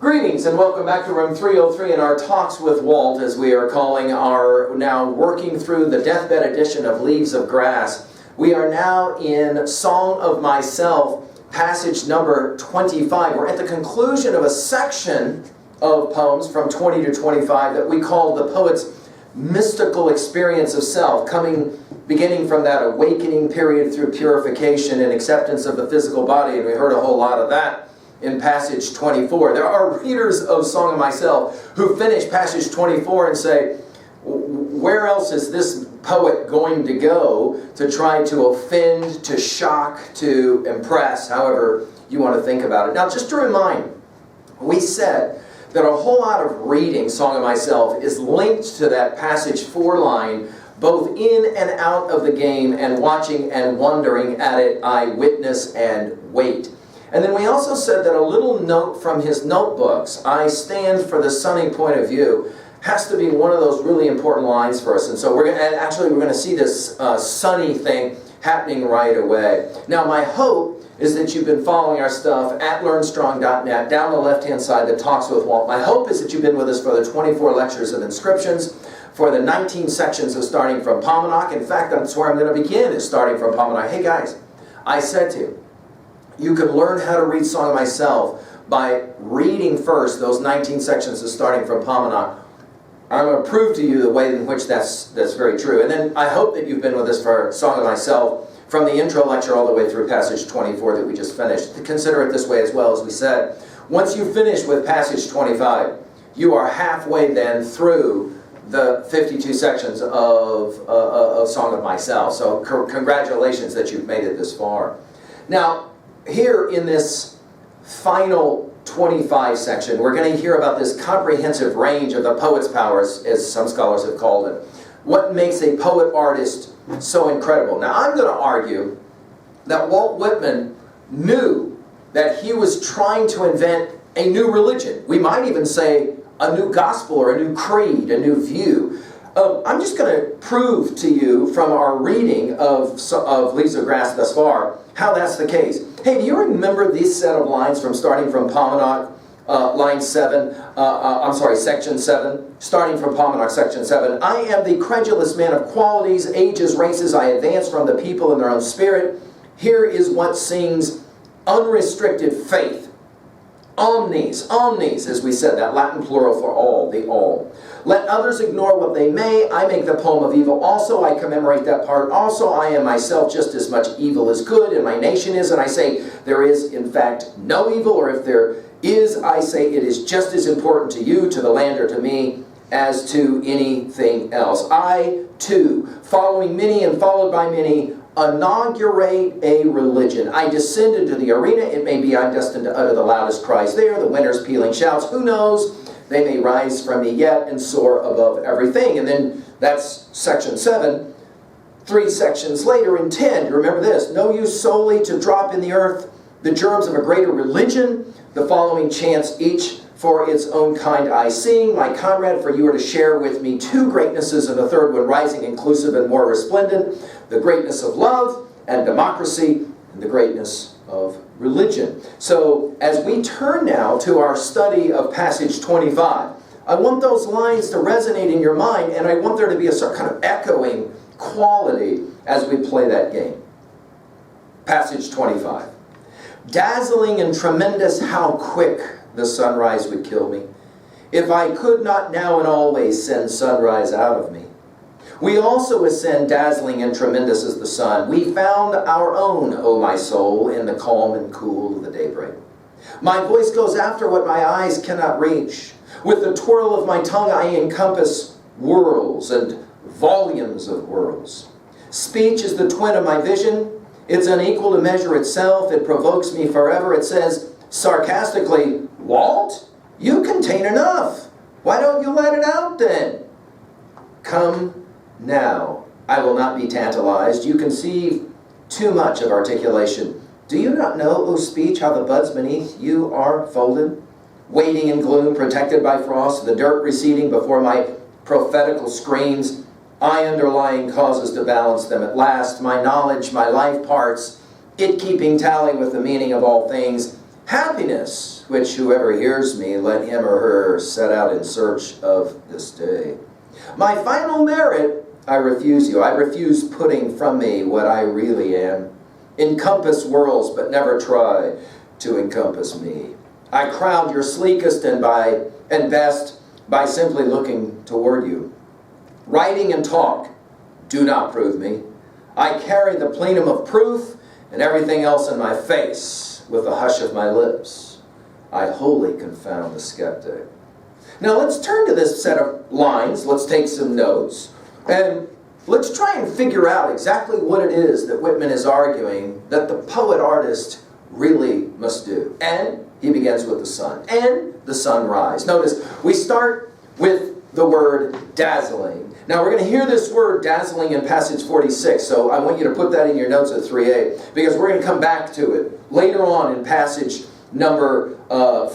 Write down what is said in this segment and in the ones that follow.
Greetings and welcome back to room 303 in our Talks with Walt, as we are calling our now working through the deathbed edition of Leaves of Grass. We are now in Song of Myself, passage number 25. We're at the conclusion of a section of poems from 20 to 25 that we call the poet's mystical experience of self, beginning from that awakening period through purification and acceptance of the physical body, and we heard a whole lot of that in passage 24. There are readers of Song of Myself who finish passage 24 and say, where else is this poet going to go to try to offend, to shock, to impress, however you want to think about it. Now, just to remind, we said that a whole lot of reading Song of Myself is linked to that passage 4 line, both in and out of the game, and watching and wondering at it, I witness and wait. And then we also said that a little note from his notebooks, I stand for the sunny point of view, has to be one of those really important lines for us. And so we're going to see this sunny thing happening right away. Now, my hope is that you've been following our stuff at learnstrong.net, down the left-hand side, that Talks with Walt. My hope is that you've been with us for the 24 lectures of inscriptions, for the 19 sections of starting from Paumanok. In fact, that's where I'm going to begin, is starting from Paumanok. Hey guys, I said to you, you can learn how to read Song of Myself by reading first those 19 sections of starting from Paumanok. I'm going to prove to you the way in which that's very true. And then I hope that you've been with us for Song of Myself from the intro lecture all the way through passage 24 that we just finished. To consider it this way as well, as we said. Once you finish with passage 25, you are halfway then through the 52 sections of Song of Myself. So congratulations that you've made it this far. Now, here in this final 25 section, we're going to hear about this comprehensive range of the poet's powers, as some scholars have called it. What makes a poet-artist so incredible? Now, I'm going to argue that Walt Whitman knew that he was trying to invent a new religion. We might even say a new gospel or a new creed, a new view. I'm just going to prove to you from our reading of Leaves of Grass thus far how that's the case. Hey, do you remember this set of lines from starting from Paumanok, section 7, starting from Paumanok, section 7. I am the credulous man of qualities, ages, races, I advance from the people in their own spirit. Here is what sings unrestricted faith. Omnes, as we said, that Latin plural for all, the all. Let others ignore what they may, I make the poem of evil also, I commemorate that part also, I am myself just as much evil as good, and my nation is, and I say there is in fact no evil, or if there is, I say it is just as important to you, to the land, or to me, as to anything else. I, too, following many and followed by many, inaugurate a religion. I descend into the arena. It may be I'm destined to utter the loudest cries there, the winner's pealing shouts. Who knows? They may rise from me yet and soar above everything. And then that's section 7. 3 sections later in 10, you remember this. Know you solely to drop in the earth the germs of a greater religion. The following chants each for its own kind I sing. My comrade, for you are to share with me 2 greatnesses, and the third one rising, inclusive, and more resplendent. The greatness of love and democracy, and the greatness of religion. So, as we turn now to our study of passage 25, I want those lines to resonate in your mind, and I want there to be a sort of kind of echoing quality as we play that game. Passage 25. Dazzling and tremendous, how quick the sunrise would kill me, if I could not now and always send sunrise out of me. We also ascend dazzling and tremendous as the sun. We found our own, O my soul, in the calm and cool of the daybreak. My voice goes after what my eyes cannot reach. With the twirl of my tongue I encompass worlds and volumes of worlds. Speech is the twin of my vision. It's unequal to measure itself. It provokes me forever. It says sarcastically, Walt, you contain enough. Why don't you let it out then? Come now. I will not be tantalized. You conceive too much of articulation. Do you not know, O speech, how the buds beneath you are folded? Waiting in gloom, protected by frost, the dirt receding before my prophetical screams, I underlying causes to balance them at last. My knowledge, my life parts, it keeping tally with the meaning of all things, Happiness, which whoever hears me, let him or her set out in search of this day. My final merit, I refuse you. I refuse putting from me what I really am. Encompass worlds, but never try to encompass me. I crowd your sleekest and best by simply looking toward you. Writing and talk do not prove me. I carry the plenum of proof and everything else in my face with the hush of my lips. I wholly confound the skeptic. Now let's turn to this set of lines. Let's take some notes. And let's try and figure out exactly what it is that Whitman is arguing that the poet-artist really must do. And he begins with the sun. And the sunrise. Notice, we start with the word dazzling. Now we're going to hear this word dazzling in passage 46, so I want you to put that in your notes at 3a, because we're going to come back to it later on in passage number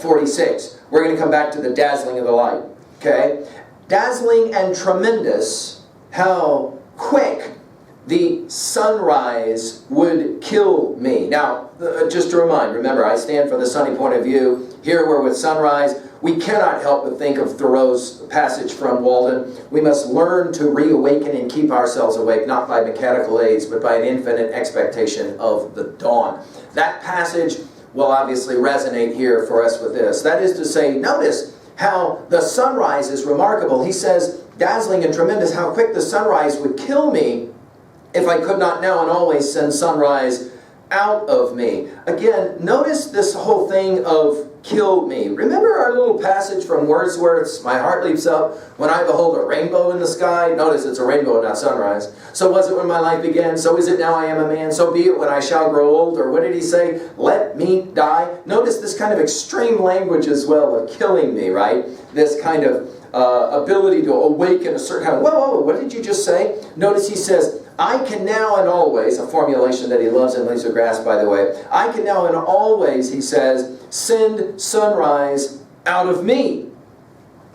46. We're going to come back to the dazzling of the light. Okay? Dazzling and tremendous, how quick the sunrise would kill me. Now, just to remind, remember, I stand for the sunny point of view. Here we're with sunrise. We cannot help but think of Thoreau's passage from Walden. We must learn to reawaken and keep ourselves awake, not by mechanical aids, but by an infinite expectation of the dawn. That passage will obviously resonate here for us with this. That is to say, notice how the sunrise is remarkable. He says, dazzling and tremendous, how quick the sunrise would kill me if I could not now and always send sunrise out of me. Again, notice this whole thing of kill me. Remember our little passage from Wordsworth's My Heart Leaps Up when I behold a rainbow in the sky? Notice it's a rainbow, not sunrise. So was it when my life began, so is it now I am a man, so be it when I shall grow old. Or what did he say? Let me die. Notice this kind of extreme language as well of killing me, right? This kind of ability to awaken a certain kind of, whoa, what did you just say? Notice he says, I can now and always, a formulation that he loves in Leaves of Grass, by the way, I can now and always, he says, send sunrise out of me.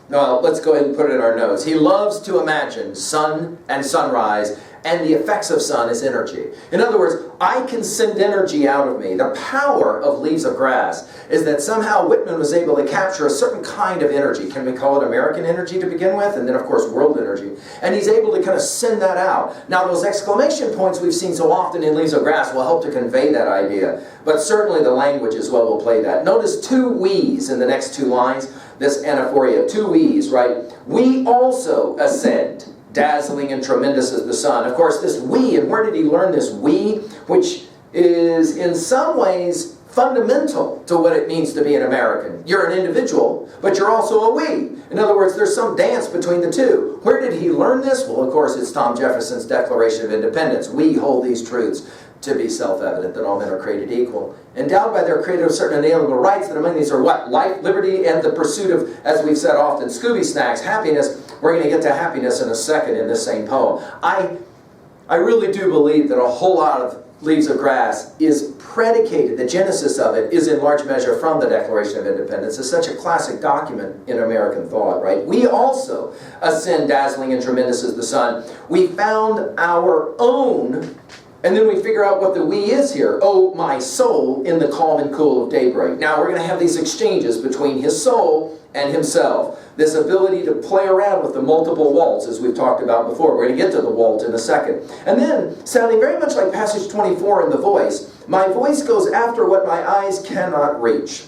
Well, let's go ahead and put it in our notes. He loves to imagine sun and sunrise, and the effects of sun is energy. In other words, I can send energy out of me. The power of Leaves of Grass is that somehow Whitman was able to capture a certain kind of energy. Can we call it American energy to begin with? And then, of course, world energy. And he's able to kind of send that out. Now, those exclamation points we've seen so often in Leaves of Grass will help to convey that idea. But certainly the language as well will play that. Notice two we's in the next two lines. This anaphoria, two we's, right? We also ascend. Dazzling and tremendous as the sun. Of course, this we, and where did he learn this we? Which is in some ways fundamental to what it means to be an American. You're an individual, but you're also a we. In other words, there's some dance between the two. Where did he learn this? Well, of course, it's Tom Jefferson's Declaration of Independence. We hold these truths to be self-evident, that all men are created equal, endowed by their creator with certain inalienable rights, that among these are what? Life, liberty, and the pursuit of, as we've said often, Scooby Snacks, happiness. We're going to get to happiness in a second in this same poem. I really do believe that a whole lot of Leaves of Grass is predicated, the genesis of it is in large measure from the Declaration of Independence. It's such a classic document in American thought, right? We also ascend dazzling and tremendous as the sun. We found our own. And then we figure out what the we is here. Oh, my soul, in the calm and cool of daybreak. Now we're going to have these exchanges between his soul and himself. This ability to play around with the multiple Walts, as we've talked about before. We're going to get to the Walt in a second. And then, sounding very much like passage 24 in the voice, my voice goes after what my eyes cannot reach.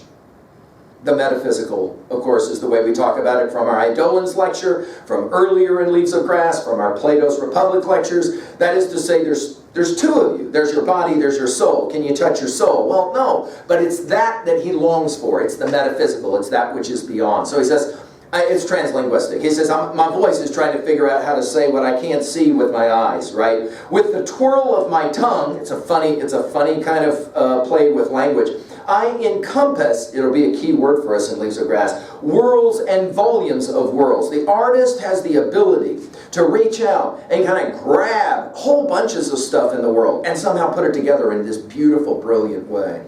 The metaphysical, of course, is the way we talk about it from our Eidolons lecture, from earlier in Leaves of Grass, from our Plato's Republic lectures. That is to say, there's two of you. There's your body, there's your soul. Can you touch your soul? Well, no. But it's that he longs for. It's the metaphysical. It's that which is beyond. So he says, it's translinguistic. He says, my voice is trying to figure out how to say what I can't see with my eyes, right? With the twirl of my tongue, it's a funny kind of play with language. I encompass, it'll be a key word for us in Leaves of Grass, worlds and volumes of worlds. The artist has the ability to reach out and kind of grab whole bunches of stuff in the world and somehow put it together in this beautiful, brilliant way.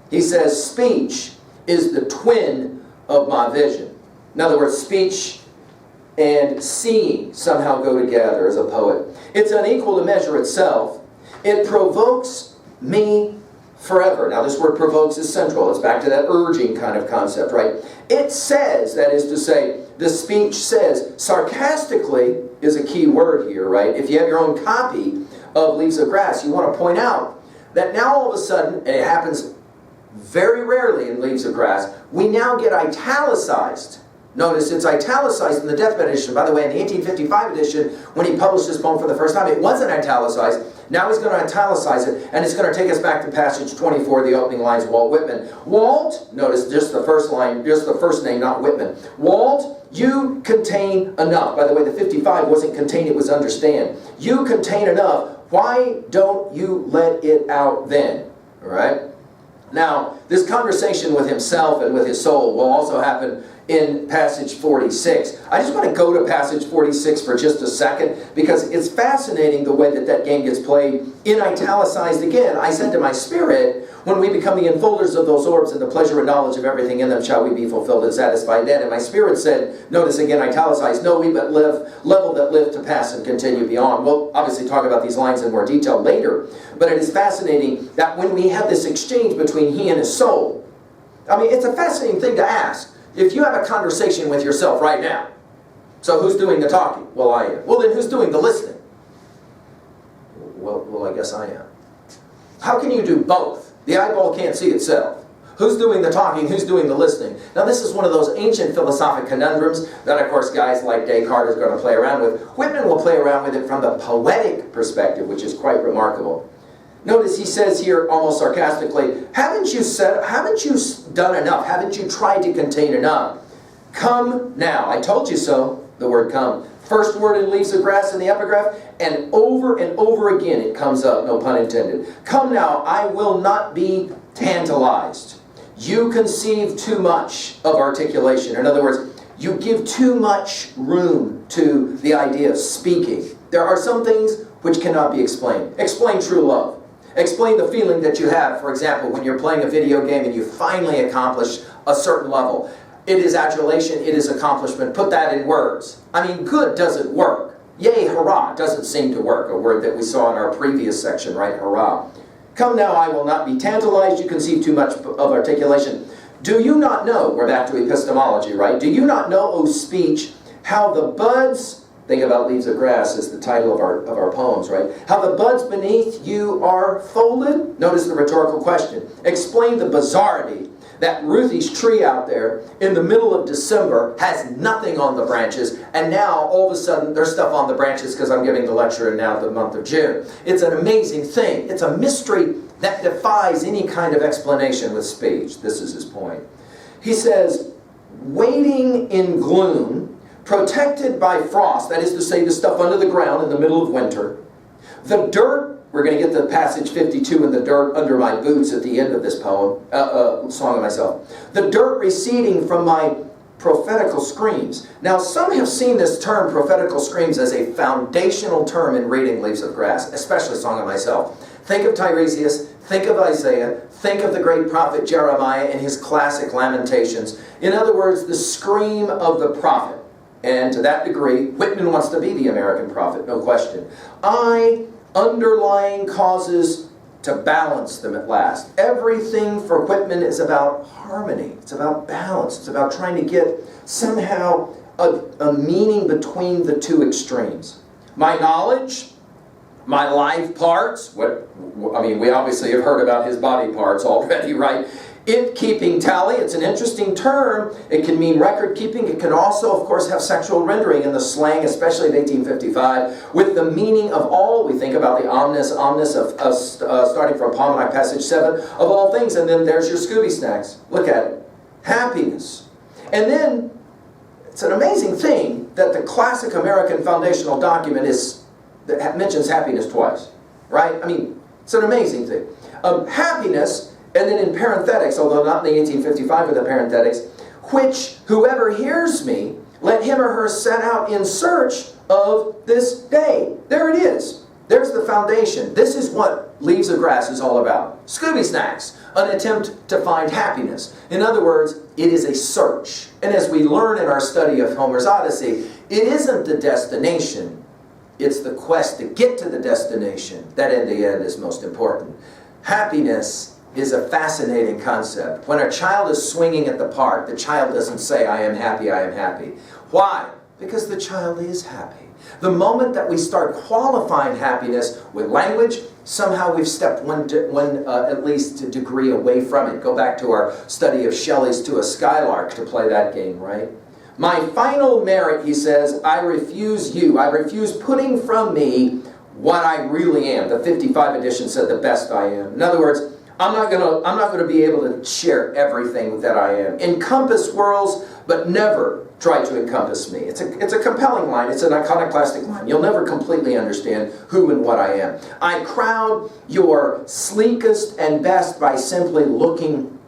He says, speech is the twin of my vision. In other words, speech and seeing somehow go together as a poet. It's unequal to measure itself. It provokes me forever. Now this word provokes is central. It's back to that urging kind of concept, right? It says, that is to say, the speech says, sarcastically is a key word here, right? If you have your own copy of Leaves of Grass, you want to point out that now all of a sudden, and it happens very rarely in Leaves of Grass, we now get italicized. Notice it's italicized in the deathbed edition. By the way, in the 1855 edition, when he published this poem for the first time, it wasn't italicized. Now he's going to italicize it, and it's going to take us back to passage 24, the opening lines of Walt Whitman. Walt, notice just the first line, just the first name, not Whitman. Walt, you contain enough. By the way, the 55 wasn't contain, it was understand. You contain enough. Why don't you let it out then? All right? Now, this conversation with himself and with his soul will also happen in passage 46. I just want to go to passage 46 for just a second because it's fascinating the way that that game gets played in italicized again. I said to my spirit, when we become the enfolders of those orbs and the pleasure and knowledge of everything in them shall we be fulfilled and satisfied then. And my spirit said, notice again italicized, no we but live, level that live to pass and continue beyond. We'll obviously talk about these lines in more detail later, but it is fascinating that when we have this exchange between he and his soul, I mean, it's a fascinating thing to ask. If you have a conversation with yourself right now, so who's doing the talking? Well, I am. Well, then who's doing the listening? Well, I guess I am. How can you do both? The eyeball can't see itself. Who's doing the talking? Who's doing the listening? Now, this is one of those ancient philosophic conundrums that, of course, guys like Descartes are going to play around with. Whitman will play around with it from the poetic perspective, which is quite remarkable. Notice he says here, almost sarcastically, haven't you done enough? Haven't you tried to contain enough? Come now. I told you so, the word come. First word in Leaves of Grass in the epigraph, and over again it comes up, no pun intended. Come now, I will not be tantalized. You conceive too much of articulation. In other words, you give too much room to the idea of speaking. There are some things which cannot be explained. Explain true love. Explain the feeling that you have, for example, when you're playing a video game and you finally accomplish a certain level. It is adulation, it is accomplishment. Put that in words. I mean, good doesn't work. Yay, hurrah, doesn't seem to work. A word that we saw in our previous section, right? Hurrah. Come now, I will not be tantalized. You conceive too much of articulation. Do you not know, we're back to epistemology, right? Do you not know, O speech, how the buds... Think about Leaves of Grass as the title of our poems, right? How the buds beneath you are folded? Notice the rhetorical question. Explain the bizarrety that Ruthie's tree out there in the middle of December has nothing on the branches, and now all of a sudden there's stuff on the branches because I'm giving the lecture in now the month of June. It's an amazing thing. It's a mystery that defies any kind of explanation with speech. This is his point. He says, waiting in gloom, protected by frost, that is to say the stuff under the ground in the middle of winter. The dirt, we're going to get to passage 52 in the dirt under my boots at the end of this poem, Song of Myself. The dirt receding from my prophetical screams. Now some have seen this term prophetical screams as a foundational term in reading Leaves of Grass, especially Song of Myself. Think of Tiresias, think of Isaiah, think of the great prophet Jeremiah and his classic Lamentations. In other words, the scream of the prophet. And to that degree, Whitman wants to be the American prophet, no question. Underlying causes to balance them at last. Everything for Whitman is about harmony. It's about balance. It's about trying to get somehow a meaning between the two extremes. My knowledge, my life parts, we obviously have heard about his body parts already, right? It keeping tally, it's an interesting term. It can mean record keeping. It can also, of course, have sexual rendering in the slang, especially of 1855, with the meaning of all. We think about the omnis of starting from Palmini, passage 7, of all things. And then there's your Scooby Snacks. Look at it. Happiness. And then, it's an amazing thing that the classic American foundational document that mentions happiness twice. Right? I mean, it's an amazing thing. Happiness... And then in parenthetics, although not in the 1855 with the parenthetics, which whoever hears me, let him or her set out in search of this day. There it is. There's the foundation. This is what Leaves of Grass is all about. Scooby Snacks, an attempt to find happiness. In other words, it is a search. And as we learn in our study of Homer's Odyssey, it isn't the destination. It's the quest to get to the destination that in the end is most important. Happiness is a fascinating concept. When a child is swinging at the park, the child doesn't say, I am happy, I am happy. Why? Because the child is happy. The moment that we start qualifying happiness with language, somehow we've stepped one at least a degree away from it. Go back to our study of Shelley's To a Skylark to play that game, right? My final merit, he says, I refuse you. I refuse putting from me what I really am. The 55 edition said the best I am. In other words, I'm not gonna be able to share everything that I am. Encompass worlds, but never try to encompass me. It's a compelling line. It's an iconoclastic line. You'll never completely understand who and what I am. I crowd your sleekest and best by simply looking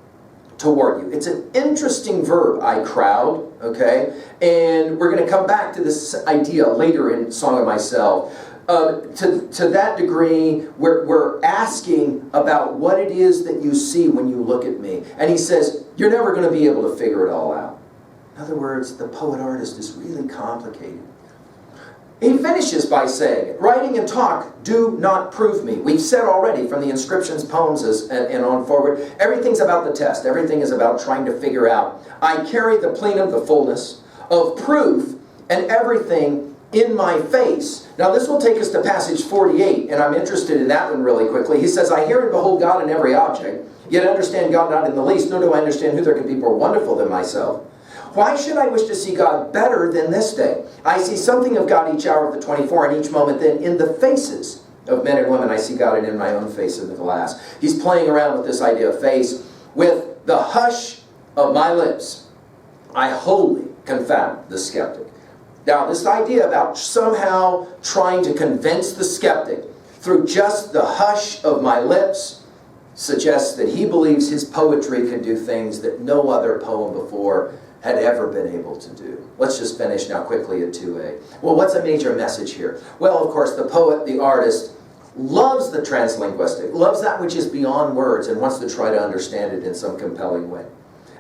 toward you. It's an interesting verb, I crowd, okay? And we're going to come back to this idea later in Song of Myself. To that degree, we're asking about what it is that you see when you look at me. And he says, you're never going to be able to figure it all out. In other words, the poet-artist is really complicated. He finishes by saying, writing and talk do not prove me. We've said already from the inscriptions, poems, and on forward, everything's about the test. Everything is about trying to figure out. I carry the plenum, the fullness of proof, and everything in my face. Now this will take us to passage 48, and I'm interested in that one really quickly. He says, I hear and behold God in every object, yet understand God not in the least, nor do I understand who there can be more wonderful than myself. Why should I wish to see God better than this day? I see something of God each hour of the 24, and each moment then in the faces of men and women I see God, and in my own face in the glass. He's playing around with this idea of face. With the hush of my lips, I wholly confound the skeptic. Now, this idea about somehow trying to convince the skeptic through just the hush of my lips suggests that he believes his poetry can do things that no other poem before had ever been able to do. Let's just finish now quickly at 2a. Well, what's a major message here? Well, of course, the poet, the artist, loves the translinguistic, loves that which is beyond words, and wants to try to understand it in some compelling way.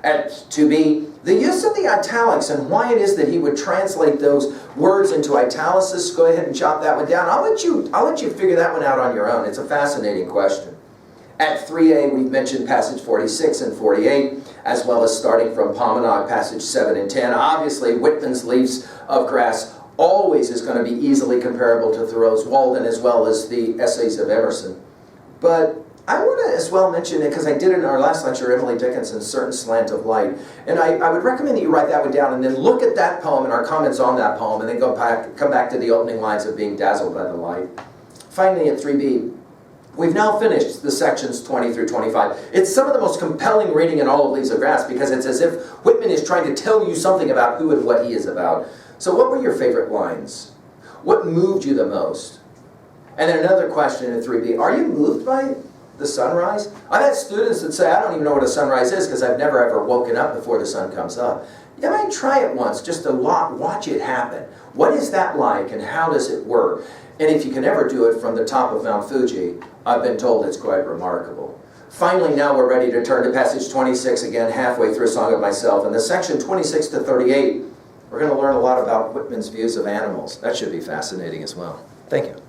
At 2b, the use of the italics and why it is that he would translate those words into italics. Go ahead and jot that one down. I'll let you figure that one out on your own. It's a fascinating question. At 3a, we've mentioned passage 46 and 48, as well as starting from Pomenog, passage 7 and 10. Obviously, Whitman's Leaves of Grass always is going to be easily comparable to Thoreau's Walden, as well as the essays of Emerson. But I want to as well mention it, because I did it in our last lecture, Emily Dickinson's Certain Slant of Light. And I would recommend that you write that one down and then look at that poem and our comments on that poem, and then come back to the opening lines of being dazzled by the light. Finally, at 3b, we've now finished the sections 20 through 25. It's some of the most compelling reading in all of Leaves of Grass, because it's as if Whitman is trying to tell you something about who and what he is about. So what were your favorite lines? What moved you the most? And then another question in 3b, are you moved by the sunrise? I've had students that say, I don't even know what a sunrise is because I've never ever woken up before the sun comes up. You might try it once, just to watch it happen. What is that like and how does it work? And if you can ever do it from the top of Mount Fuji, I've been told it's quite remarkable. Finally, now we're ready to turn to passage 26, again, halfway through Song of Myself. In the section 26 to 38, we're going to learn a lot about Whitman's views of animals. That should be fascinating as well. Thank you.